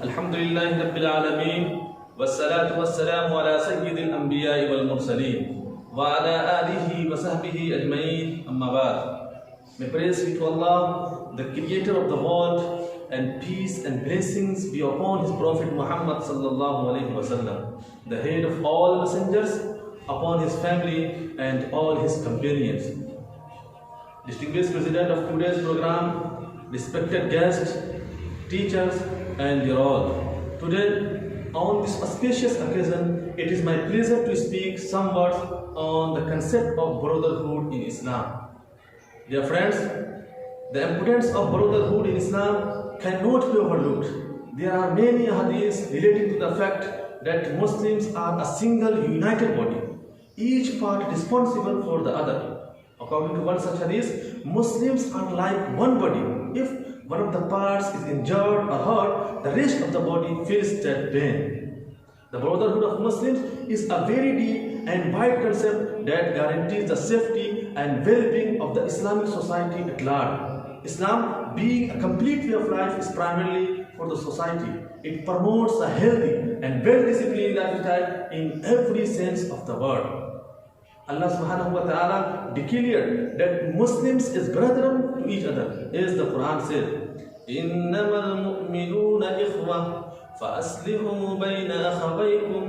Alhamdulillahi Rabbil Alameen. Wassalatu wassalamu ala sayyidil anbiya'i wal mursaleen. Wa ala alihi wa sahbihi ajma'in. Amma ba'd. May praise be to Allah, the creator of the world, and peace and blessings be upon his Prophet Muhammad sallallahu alaihi wasallam, the head of all messengers, upon his family and all his companions. Distinguished President of today's program, respected guests, teachers, and dear all. Today, on this auspicious occasion, it is my pleasure to speak some words on the concept of brotherhood in Islam. Dear friends, the importance of brotherhood in Islam cannot be overlooked. There are many hadiths relating to the fact that Muslims are a single united body, each part responsible for the other. According to one such hadith, Muslims are like one body. If one of the parts is injured or hurt, the rest of the body feels that pain. The brotherhood of Muslims is a very deep and wide concept that guarantees the safety and well-being of the Islamic society at large. Islam, being a complete way of life, is primarily for the society. It promotes a healthy and well-disciplined lifestyle in every sense of the word. Allah subhanahu wa ta'ala declared that Muslims is brethren to each other, as the Quran said, إِنَّمَا الْمُؤْمِنُونَ إِخْوَةٌ فَأَصْلِحُوا بَيْنَ أَخَوَيْكُمْ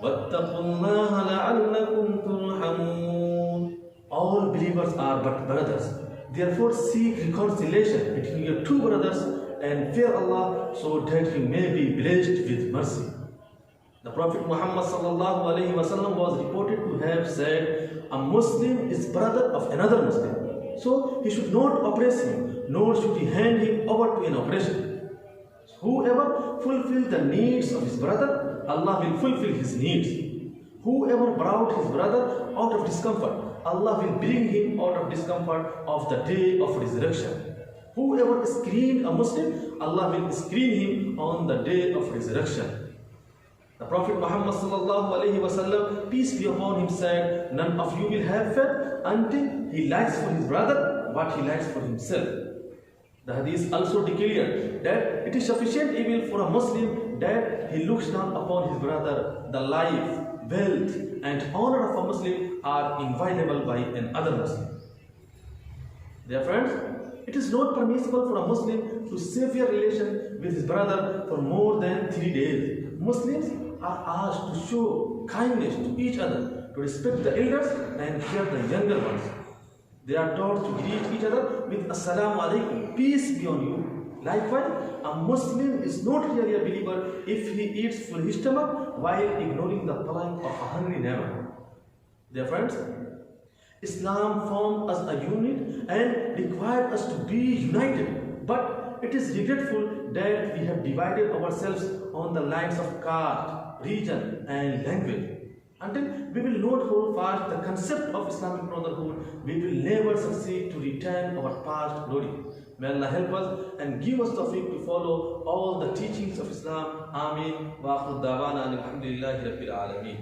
وَاتَّقُوا اللَّهَ لَعَلَّكُمْ تُرْحَمُونَ. All believers are but brothers. Therefore seek reconciliation between your two brothers and fear Allah so that you may be blessed with mercy. The Prophet Muhammad sallallahu alaihi wasallam was reported to have said, a Muslim is brother of another Muslim, so he should not oppress him, nor should he hand him over to an oppression. Whoever fulfills the needs of his brother, Allah will fulfill his needs. Whoever brought his brother out of discomfort, Allah will bring him out of discomfort of the day of resurrection. Whoever screened a Muslim, Allah will screen him on the day of resurrection. The Prophet Muhammad sallallahu alaihi wasallam, peace be upon him, said, none of you will have faith until he likes for his brother what he likes for himself. The hadith also declared that it is sufficient evil for a Muslim that he looks down upon his brother. The life, wealth, and honor of a Muslim are inviolable by another Muslim. Dear friends, it is not permissible for a Muslim to sever relation with his brother for more than 3 days. Muslims are asked to show kindness to each other, to respect the elders and care the younger ones. They are taught to greet each other with Assalamu alaikum, peace be on you. Likewise, a Muslim is not really a believer if he eats full his stomach while ignoring the plight of a hungry neighbor. Dear friends, Islam formed us a unit and required us to be united, but it is regretful that we have divided ourselves on the lines of caste, region, and language. Until we will not hold fast the concept of Islamic brotherhood, we will never succeed to retain our past glory. May Allah help us and give us the tawfiq to follow all the teachings of Islam. Ameen. Wa akhir da'wana alhamdulillahi rabbil alameen.